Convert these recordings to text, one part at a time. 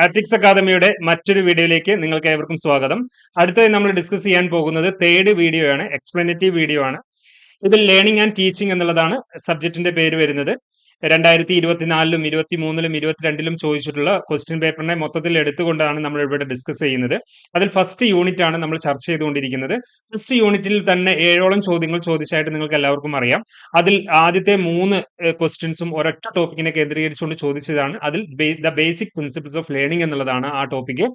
Optics അക്കാദമിയുടെ മറ്റൊരു വീഡിയോയിലേക്ക് നിങ്ങൾക്ക് ഏവർക്കും സ്വാഗതം. അടുത്തതായി നമ്മൾ ഡിസ്കസ് ചെയ്യാൻ പോകുന്നത് തേർഡ് വീഡിയോ ആണ്, എക്സ്പ്ലനേറ്റീവ് വീഡിയോ ആണ്. ഇതിൽ ലേണിംഗ് ആൻഡ് ടീച്ചിങ് എന്നുള്ളതാണ് സബ്ജക്റ്റിന്റെ പേര് വരുന്നത്. 2024-ലും 23-ലും 22-ലും ചോദിച്ചിട്ടുള്ള ക്വസ്റ്റ്യൻ പേപ്പറിനെ മൊത്തത്തിൽ എടുത്തുകൊണ്ടാണ് നമ്മൾ ഇവിടെ ഡിസ്കസ് ചെയ്യുന്നത്. അതിൽ ഫസ്റ്റ് യൂണിറ്റ് ആണ് നമ്മൾ ചർച്ച ചെയ്തുകൊണ്ടിരിക്കുന്നത്. ഫസ്റ്റ് യൂണിറ്റിൽ തന്നെ 7ഓളം ചോദ്യങ്ങൾ ചോദിച്ചായിട്ട് നിങ്ങൾക്ക് എല്ലാവർക്കും അറിയാം. അതിൽ ആദ്യത്തെ 3 ക്വസ്റ്റ്യൻസും ഒരൊറ്റ ടോപ്പിക്കിനെ കേന്ദ്രീകരിച്ചുകൊണ്ട് ചോദിച്ചതാണ്. അതിൽ the basic principles of learning എന്നുള്ളതാണ് ആ ടോപ്പിക്ക്.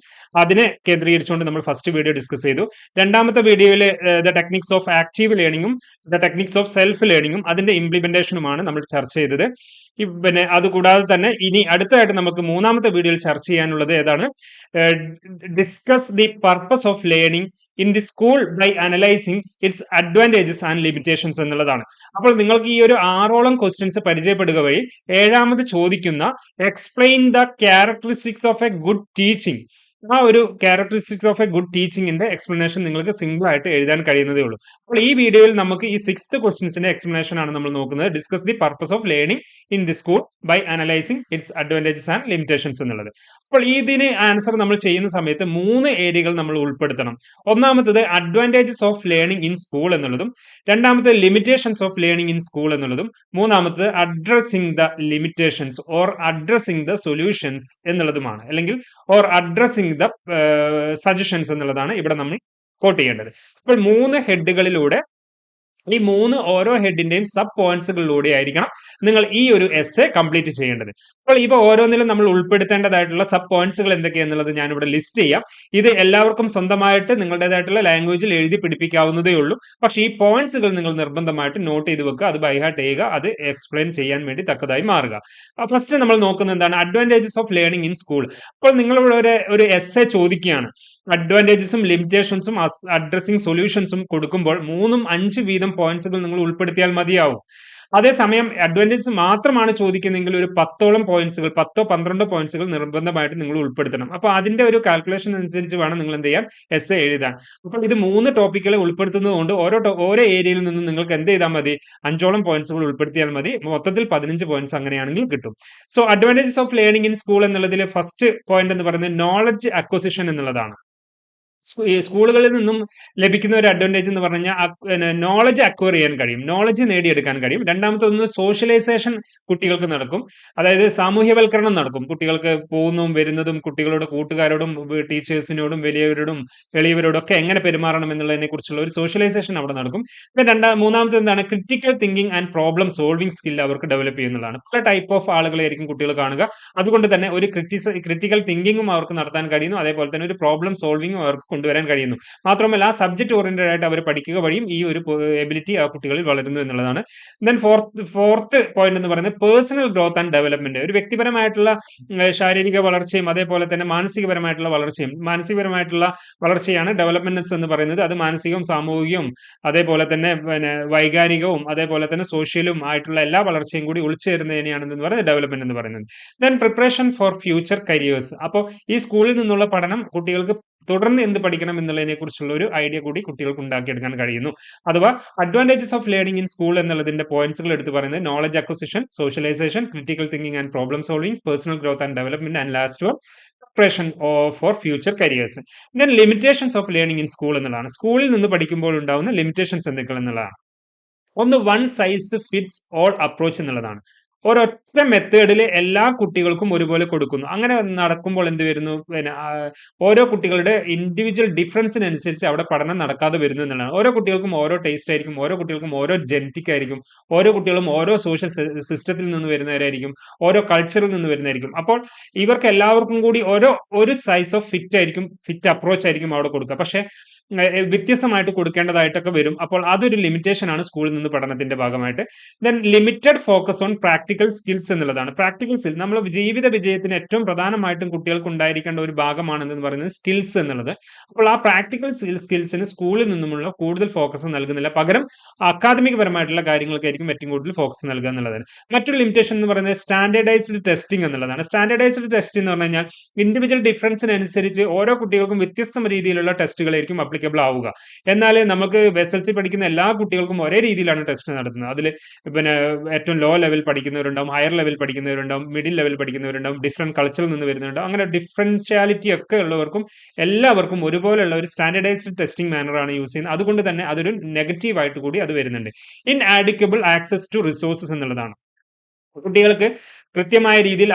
അതിനെ കേന്ദ്രീകരിച്ചുകൊണ്ട് നമ്മൾ ഫസ്റ്റ് വീഡിയോ ഡിസ്കസ് ചെയ്തു. രണ്ടാമത്തെ വീഡിയോയിൽ ദ ടെക്നിക്സ് ഓഫ് ആക്റ്റീവ് ലേണിംഗും ദ ടെക്നിക്സ് ഓഫ് സെൽഫ് ലേണിംഗും അതിന്റെ ഇംപ്ലിമെന്റേഷനുമാണ് നമ്മൾ ചർച്ച ചെയ്തത്. പിന്നെ അതുകൂടാതെ തന്നെ ഇനി അടുത്തതായിട്ട് നമുക്ക് മൂന്നാമത്തെ വീഡിയോയിൽ ചർച്ച ചെയ്യാനുള്ളത് ഏതാണ്? Discuss the purpose of learning in the school by analysing its advantages and limitations എന്നുള്ളതാണ്. അപ്പോൾ നിങ്ങൾക്ക് ഈ ഒരു 6ഓളം ക്വസ്റ്റ്യൻസ് പരിചയപ്പെടുക വഴി ഏഴാമത് ചോദിക്കുന്ന explain the characteristics of a good teaching, ആ ഒരു ക്യാരക്ടറിസ്റ്റിക്സ് ഓഫ് എ ഗുഡ് ടീച്ചിങ്ങിന്റെ എക്സ്പ്ലനേഷൻ നിങ്ങൾക്ക് സിമ്പിൾ ആയിട്ട് എഴുതാൻ കഴിയുന്നതേ ഉള്ളൂ. അപ്പോൾ ഈ വീഡിയോയിൽ നമുക്ക് ഈ 6th ക്വസ്റ്റ്യൻസിന്റെ എക്സ്പ്ലനേഷൻ ആണ് നമ്മൾ നോക്കുന്നത്. Discuss the purpose of learning in the school by analysing its advantages and limitations എന്നുള്ളത്. അപ്പോൾ ഇതിന് ആൻസർ നമ്മൾ ചെയ്യുന്ന സമയത്ത് 3 ഏരിയകൾ നമ്മൾ ഉൾപ്പെടുത്തണം. ഒന്നാമത്തത് advantages of learning in school എന്നുള്ളതും, രണ്ടാമത്തത് limitations of learning in school എന്നുള്ളതും, മൂന്നാമത്തത് addressing the limitations or addressing the solutions എന്നുള്ളതുമാണ്, അല്ലെങ്കിൽ ഓർ അഡ്രസ്സിംഗ് ദ സജഷൻസ് എന്നുള്ളതാണ് ഇവിടെ നമ്മൾ കോട്ട് ചെയ്യേണ്ടത്. അപ്പോൾ 3 ഹെഡുകളിലൂടെ ഈ 3 ഓരോ ഹെഡിന്റെയും സബ് പോയിന്റ്സുകളിലൂടെ ആയിരിക്കണം നിങ്ങൾ ഈ ഒരു എസ്സേ കംപ്ലീറ്റ് ചെയ്യേണ്ടത്. അപ്പോൾ ഇപ്പൊ ഓരോന്നിലും നമ്മൾ ഉൾപ്പെടുത്തേണ്ടതായിട്ടുള്ള സബ് പോയിന്റ്സുകൾ എന്തൊക്കെയാണെന്നുള്ളത് ഞാൻ ഇവിടെ ലിസ്റ്റ് ചെയ്യാം. ഇത് എല്ലാവർക്കും സ്വന്തമായിട്ട് നിങ്ങളുടേതായിട്ടുള്ള ലാംഗ്വേജിൽ എഴുതി പിടിപ്പിക്കാവുന്നതേ ഉള്ളൂ. പക്ഷേ ഈ പോയിന്റ്സുകൾ നിങ്ങൾ നിർബന്ധമായിട്ട് നോട്ട് ചെയ്ത് വെക്കുക, അത് ബൈഹാർട്ട് ചെയ്യുക, അത് എക്സ്പ്ലെയിൻ ചെയ്യാൻ വേണ്ടി തക്കതായി മാറുക. ഫസ്റ്റ് നമ്മൾ നോക്കുന്നത് എന്താണ്? Advantages of learning in school. അപ്പോൾ നിങ്ങളിവിടെ ഒരു എസ്സേ ചോദിക്കുകയാണ്. അഡ്വാൻറ്റേജസും ലിമിറ്റേഷൻസും അഡ്രസ്സിംഗ് സൊല്യൂഷൻസും കൊടുക്കുമ്പോൾ 3ഉം 5 വീതം പോയിന്റ്സുകൾ നിങ്ങൾ ഉൾപ്പെടുത്തിയാൽ മതിയാവും. അതേസമയം അഡ്വാൻറ്റേജസ് മാത്രമാണ് ചോദിക്കുന്നതെങ്കിൽ ഒരു 10ഓളം പോയിന്റ്സുകൾ, 10-12 പോയിന്റ്സുകൾ നിർബന്ധമായിട്ട് നിങ്ങൾ ഉൾപ്പെടുത്തണം. അപ്പോൾ അതിന്റെ ഒരു കാൽക്കുലേഷൻ അനുസരിച്ച് വേണം നിങ്ങൾ എന്ത് ചെയ്യാൻ, എസ്സേ എഴുതാൻ. അപ്പോൾ ഇത് 3 ടോപ്പിക്കുകളെ ഉൾപ്പെടുത്തുന്നത് കൊണ്ട് ഓരോ ഏരിയയിൽ നിന്നും നിങ്ങൾക്ക് എന്ത് ചെയ്താൽ മതി, 5ഓളം പോയിന്റ്സുകൾ ഉൾപ്പെടുത്തിയാൽ മതി. മൊത്തത്തിൽ 15 പോയിന്റ്സ് അങ്ങനെയാണെങ്കിൽ കിട്ടും. So advantages of learning in school എന്നുള്ളതിൽ ഫസ്റ്റ് പോയിന്റ് എന്ന് പറയുന്നത് നോളജ് അക്വസിഷൻ എന്നുള്ളതാണ്. സ്കൂളുകളിൽ നിന്നും ലഭിക്കുന്ന ഒരു അഡ്വാൻറ്റേജ് എന്ന് പറഞ്ഞു കഴിഞ്ഞാൽ നോളജ് അക്വയർ ചെയ്യാൻ കഴിയും, നോളജ് നേടിയെടുക്കാൻ കഴിയും. രണ്ടാമത്തെ സോഷ്യലൈസേഷൻ കുട്ടികൾക്ക് നടക്കും, അതായത് സാമൂഹ്യവൽക്കരണം നടക്കും. കുട്ടികൾക്ക് പോകുന്നതും വരുന്നതും, കുട്ടികളുടെ കൂട്ടുകാരോടും ടീച്ചേഴ്സിനോടും വലിയവരോടും എളിയവരോടും ഒക്കെ എങ്ങനെ പെരുമാറണം എന്നുള്ളതിനെ കുറിച്ചുള്ള ഒരു സോഷ്യലൈസേഷൻ അവിടെ നടക്കും. മൂന്നാമത്തെ എന്താണ്? Critical thinking and problem solving skill അവർക്ക് ഡെവലപ്പ് ചെയ്യുന്നതാണ്. പല ടൈപ്പ് ഓഫ് ആളുകളായിരിക്കും കുട്ടികൾ കാണുക. അതുകൊണ്ട് തന്നെ ഒരു ക്രിട്ടിക്കൽ തിങ്കിങ്ങും അവർക്ക് നടത്താൻ കഴിയുന്നു, അതേപോലെ തന്നെ ഒരു പ്രോബ്ലം സോൾവിംഗും അവർക്ക് കൊണ്ടുവരാൻ കഴിയുന്നു. മാത്രമല്ല ആ സബ്ജക്ട് ഓറിയന്റഡ് ആയിട്ട് അവർ പഠിക്കുക വഴിയും ഈ ഒരു എബിലിറ്റി ആ കുട്ടികളിൽ വളരുന്നു എന്നുള്ളതാണ്. ദെൻ ഫോർത്ത് പോയിന്റ് എന്ന് പറയുന്നത് പേഴ്സണൽ ഗ്രോത്ത് ആൻഡ് ഡെവലപ്മെന്റ്. ഒരു വ്യക്തിപരമായിട്ടുള്ള ശാരീരിക വളർച്ചയും അതേപോലെ തന്നെ മാനസികപരമായിട്ടുള്ള വളർച്ചയും. മാനസികപരമായിട്ടുള്ള വളർച്ചയാണ് ഡെവലപ്മെന്റ്സ് എന്ന് പറയുന്നത്. അത് മാനസികവും സാമൂഹികവും അതേപോലെ തന്നെ വൈകാരികവും അതേപോലെ തന്നെ സോഷ്യലും ആയിട്ടുള്ള എല്ലാ വളർച്ചയും കൂടി ഒളിച്ചേരുന്നതിനെയാണെന്ന് പറയുന്നത് ഡെവലപ്മെന്റ് എന്ന് പറയുന്നത്. Then preparation for future careers. അപ്പോൾ ഈ സ്കൂളിൽ നിന്നുള്ള പഠനം കുട്ടികൾക്ക് തുടർന്ന് എന്ത് പഠിക്കണം എന്നുള്ളതിനെ കുറിച്ചുള്ള ഒരു ഐഡിയ കൂടി കുട്ടികൾക്ക് ഉണ്ടാക്കിയെടുക്കാൻ കഴിയുന്നു. അഥവാ advantages of learning in school എന്നുള്ളതിന്റെ പോയിന്റ്സുകൾ എടുത്ത് പറയുന്നത് knowledge acquisition, socialisation, critical thinking and problem solving, personal growth and development, and last one preparation for future careers. Then limitations of learning in school എന്നുള്ളതാണ്. സ്കൂളിൽ നിന്ന് പഠിക്കുമ്പോൾ ഉണ്ടാകുന്ന ലിമിറ്റേഷൻസ് എന്തൊക്കെ എന്നുള്ളതാണ്. ഒന്ന് one size fits all approach എന്നുള്ളതാണ്. ഒരൊറ്റ മെത്തേഡിൽ എല്ലാ കുട്ടികൾക്കും ഒരുപോലെ കൊടുക്കുന്നു. അങ്ങനെ നടക്കുമ്പോൾ എന്ത് വരുന്നു, പിന്നെ ഓരോ കുട്ടികളുടെ ഇൻഡിവിജ്വൽ ഡിഫറൻസിനനുസരിച്ച് അവിടെ പഠനം നടക്കാതെ വരുന്നു എന്നുള്ളതാണ്. ഓരോ കുട്ടികൾക്കും ഓരോ ടേസ്റ്റ് ആയിരിക്കും, ഓരോ കുട്ടികൾക്കും ഓരോ ജനറ്റിക് ആയിരിക്കും, ഓരോ കുട്ടികളും ഓരോ സോഷ്യൽ സിസ്റ്റത്തിൽ നിന്ന് വരുന്നവരായിരിക്കും, ഓരോ കൾച്ചറിൽ നിന്ന് വരുന്നതായിരിക്കും. അപ്പോൾ ഇവർക്ക് എല്ലാവർക്കും കൂടി ഒരു സൈസ് ഓഫ് ഫിറ്റ് അപ്രോച്ച് ആയിരിക്കും അവിടെ കൊടുക്കുക. പക്ഷേ വ്യത്യസ്തമായിട്ട് കൊടുക്കേണ്ടതായിട്ടൊക്കെ വരും. അപ്പോൾ അതൊരു ലിമിറ്റേഷൻ ആണ് സ്കൂളിൽ നിന്ന് പഠനത്തിന്റെ ഭാഗമായിട്ട്. Then limited focus on practical skills എന്നുള്ളതാണ്. പ്രാക്ടിക്കൽ സ്കിൽ നമ്മൾ ജീവിത വിജയത്തിന് ഏറ്റവും പ്രധാനമായിട്ടും കുട്ടികൾക്ക് ഉണ്ടായിരിക്കേണ്ട ഒരു ഭാഗമാണെന്ന് പറയുന്നത് സ്കിൽസ് എന്നുള്ളത്. അപ്പോൾ ആ പ്രാക്ടിക്കൽ സ്കിൽസിന് സ്കൂളിൽ നിന്നുമുള്ള കൂടുതൽ ഫോക്കസ് നൽകുന്നില്ല, പകരം അക്കാദമിക് പരമായിട്ടുള്ള കാര്യങ്ങൾക്കായിരിക്കും ഏറ്റവും കൂടുതൽ ഫോക്കസ് നൽകുക എന്നുള്ളതാണ്. മറ്റൊരു ലിമിറ്റേഷൻ എന്ന് പറയുന്നത് സ്റ്റാൻഡേർഡൈസ്ഡ് ടെസ്റ്റിംഗ് എന്നുള്ളതാണ്. സ്റ്റാൻഡേർഡൈസ്ഡ് ടെസ്റ്റ് എന്ന് പറഞ്ഞു കഴിഞ്ഞാൽ ഇൻഡിവിജ്വൽ ഡിഫറൻസിനനുസരിച്ച് ഓരോ കുട്ടികൾക്കും വ്യത്യസ്ത രീതിയിലുള്ള ടെസ്റ്റുകളായിരിക്കും അപ്ലൈ ആപ്ലിക്കബിൾ ആവുക. എന്നാൽ നമുക്ക് SLC പഠിക്കുന്ന എല്ലാ കുട്ടികൾക്കും ഒരേ രീതിയിലാണ് ടെസ്റ്റ് നടത്തുന്നത്. അതിൽ പിന്നെ ഏറ്റവും ലോ ലെവൽ പഠിക്കുന്നവരുണ്ടാവും, ഹയർ ലെവൽ പഠിക്കുന്നവരുണ്ടാവും, മിഡിൽ ലെവൽ പഠിക്കുന്നവരുണ്ടാവും, ഡിഫറെന്റ് കൾച്ചറിൽ നിന്ന് വരുന്നുണ്ടാവും. അങ്ങനെ ഡിഫറൻഷ്യാലിറ്റി ഒക്കെ ഉള്ളവർക്കും എല്ലാവർക്കും ഒരുപോലെയുള്ള ഒരു സ്റ്റാൻഡർഡൈസ്ഡ് ടെസ്റ്റിംഗ് മാനറാണ് യൂസ് ചെയ്യുന്നത്. അതുകൊണ്ട് തന്നെ അതൊരു നെഗറ്റീവ് ആയിട്ട് കൂടി അത് വരുന്നുണ്ട്. ഇൻആഡിക്വബിൾ ആക്സസ് ടു റിസോഴ്സസ് എന്നുള്ളതാണ്. കുട്ടികൾക്ക് കൃത്യമായ രീതിയിൽ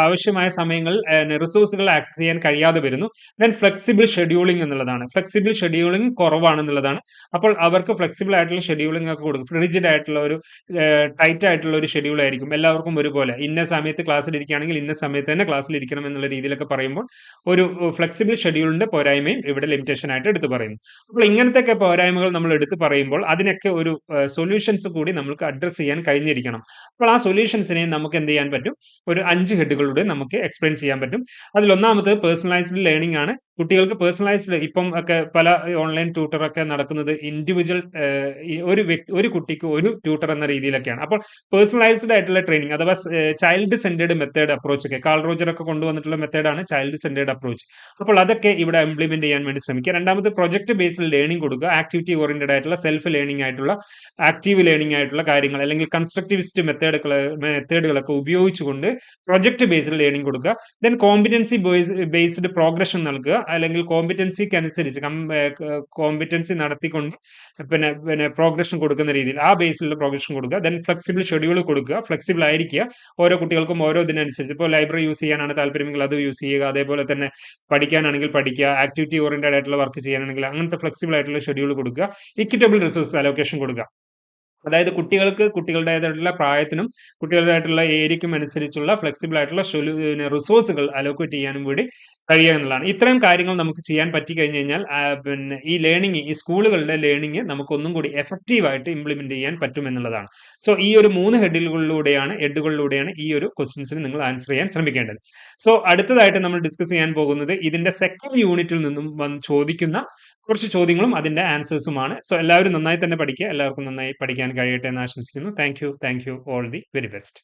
ആവശ്യമായ സമയങ്ങളിൽ റിസോഴ്സുകൾ ആക്സസ് ചെയ്യാൻ കഴിയാതെ വരുന്നു. ദെൻ ഫ്ലെക്സിബിൾ ഷെഡ്യൂളിംഗ് എന്നുള്ളതാണ്. ഫ്ലെക്സിബിൾ ഷെഡ്യൂളിംഗ് കുറവാണെന്നുള്ളതാണ്. അപ്പോൾ അവർക്ക് ഫ്ലെക്സിബിൾ ആയിട്ടുള്ള ഷെഡ്യൂളിംഗ് ഒക്കെ കൊടുക്കും. റിജിഡ് ആയിട്ടുള്ള ഒരു ടൈറ്റ് ആയിട്ടുള്ള ഒരു ഷെഡ്യൂൾ ആയിരിക്കും എല്ലാവർക്കും ഒരുപോലെ. ഇന്ന സമയത്ത് ക്ലാസ്സിൽ ഇരിക്കുകയാണെങ്കിൽ ഇന്ന സമയത്ത് തന്നെ ക്ലാസ്സിൽ ഇരിക്കണം എന്നുള്ള രീതിയിലൊക്കെ പറയുമ്പോൾ ഒരു ഫ്ലെക്സിബിൾ ഷെഡ്യൂളിന്റെ പോരായ്മയും ഇവിടെ ലിമിറ്റേഷൻ ആയിട്ട് എടുത്തു പറയുന്നു. അപ്പോൾ ഇങ്ങനത്തെ പോരായ്മകൾ നമ്മൾ എടുത്തു പറയുമ്പോൾ അതിനൊക്കെ ഒരു സൊല്യൂഷൻസ് കൂടി നമുക്ക് അഡ്രസ് ചെയ്യാൻ കഴിഞ്ഞിരിക്കണം. അപ്പോൾ ആ സൊല്യൂഷൻസിനെ നമുക്ക് എന്ത് ചെയ്യാൻ പറ്റും? ഒരു 5 ഹെഡുകളിലൂടെ നമുക്ക് എക്സ്പ്ലെയിൻ ചെയ്യാൻ പറ്റും. അതിൽ ഒന്നാമത് പേഴ്സണലൈസ്ഡ് ലേണിംഗ് ആണ്. കുട്ടികൾക്ക് പേഴ്സണലൈസ്ഡ് ഇപ്പം ഒക്കെ പല ഓൺലൈൻ ട്യൂട്ടറൊക്കെ നടക്കുന്നത് ഇൻഡിവിജ്വൽ ഒരു കുട്ടിക്ക് ഒരു ട്യൂട്ടർ എന്ന രീതിയിലൊക്കെയാണ്. അപ്പോൾ പേഴ്സണലൈസ്ഡ് ആയിട്ടുള്ള ട്രെയിനിങ് അഥവാ ചൈൽഡ് സെന്റേഡ് മെത്തേഡ് അപ്രോച്ച് ഒക്കെ കാൾ റോജർ ഒക്കെ കൊണ്ടുവന്നിട്ടുള്ള മെത്തേഡാണ് ചൈൽഡ് സെന്റേഡ് അപ്രോച്ച്. അപ്പോൾ അതൊക്കെ ഇവിടെ ഇംപ്ലിമെന്റ് ചെയ്യാൻ വേണ്ടി ശ്രമിക്കുക. രണ്ടാമത് പ്രൊജക്ട് ബേസ്ഡ് ലേണിംഗ് കൊടുക്കുക. ആക്ടിവിറ്റി ഓറിയന്റഡ് ആയിട്ടുള്ള സെൽഫ് ലേണിംഗ് ആയിട്ടുള്ള ആക്റ്റീവ് ലേണിംഗ് ആയിട്ടുള്ള കാര്യങ്ങൾ അല്ലെങ്കിൽ കൺസ്ട്രക്റ്റിവിസ്റ്റ് മെത്തേഡുകളൊക്കെ ഉപയോഗിച്ചുകൊണ്ട് പ്രൊജക്ട് ബേസ്ഡ് ലേണിംഗ് കൊടുക്കുക. ദെൻ കോമ്പിറ്റൻസി ബേസ്ഡ് പ്രോഗ്രഷൻ നൽകുക. അല്ലെങ്കിൽ കോമ്പിറ്റൻസിക്ക് അനുസരിച്ച് കോമ്പിറ്റൻസി നടത്തിക്കൊണ്ട് പിന്നെ പ്രോഗ്രഷൻ കൊടുക്കുന്ന രീതിയിൽ ആ ബേസിലുള്ള പ്രോഗ്രഷൻ കൊടുക്കുക. ദെൻ ഫ്ലെക്സിബിൾ ഷെഡ്യൂൾ കൊടുക്കുക. ഫ്ലെക്സിബിൾ ആയിരിക്കുക. ഓരോ കുട്ടികൾക്കും ഓരോ ഇതിനനുസരിച്ച് ഇപ്പോൾ ലൈബ്രറി യൂസ് ചെയ്യാനാണ് താല്പര്യമെങ്കിൽ അത് യൂസ് ചെയ്യുക. അതേപോലെ തന്നെ പഠിക്കാനാണെങ്കിൽ പഠിക്കുക. ആക്ടിവിറ്റി ഓറിയന്റഡ് ആയിട്ടുള്ള വർക്ക് ചെയ്യാനാണെങ്കിൽ അങ്ങനത്തെ ഫ്ലെക്സിബിൾ ആയിട്ടുള്ള ഷെഡ്യൂൾ കൊടുക്കുക. ഇക്വിറ്റബിൾ റിസോഴ്സ് അലോക്കേഷൻ കൊടുക്കുക. അതായത് കുട്ടികൾക്ക് കുട്ടികളുടേതായിട്ടുള്ള പ്രായത്തിനും കുട്ടികളുടേതായിട്ടുള്ള ഏരിയക്കും അനുസരിച്ചുള്ള ഫ്ലെക്സിബിൾ ആയിട്ടുള്ള റിസോഴ്സുകൾ അലോക്കേറ്റ് ചെയ്യാനും കൂടി കഴിയുക എന്നുള്ളതാണ്. ഇത്രയും കാര്യങ്ങൾ നമുക്ക് ചെയ്യാൻ പറ്റി കഴിഞ്ഞു കഴിഞ്ഞാൽ പിന്നെ ഈ ലേണിംഗ് ഈ സ്കൂളുകളുടെ ലേണിംഗ് നമുക്കൊന്നും കൂടി എഫക്റ്റീവായിട്ട് ഇംപ്ലിമെന്റ് ചെയ്യാൻ പറ്റും എന്നുള്ളതാണ്. സോ ഈ ഒരു 3 ഹെഡുകളിലൂടെയാണ് ഈ ഒരു ക്വസ്റ്റ്യൻസിന് നിങ്ങൾ ആൻസർ ചെയ്യാൻ ശ്രമിക്കേണ്ടത്. സോ അടുത്തതായിട്ട് നമ്മൾ ഡിസ്കസ് ചെയ്യാൻ പോകുന്നത് ഇതിന്റെ സെക്കൻഡ് യൂണിറ്റിൽ നിന്നും ചോദിക്കുന്ന കുറച്ച് ചോദ്യങ്ങളും അതിന്റെ ആൻസേഴ്സുമാണ്. സോ എല്ലാവരും നന്നായി തന്നെ പഠിക്കുക. എല്ലാവർക്കും നന്നായി പഠിക്കാൻ കഴിയട്ടെ എന്ന് ആശംസിക്കുന്നു. Thank you all the very best.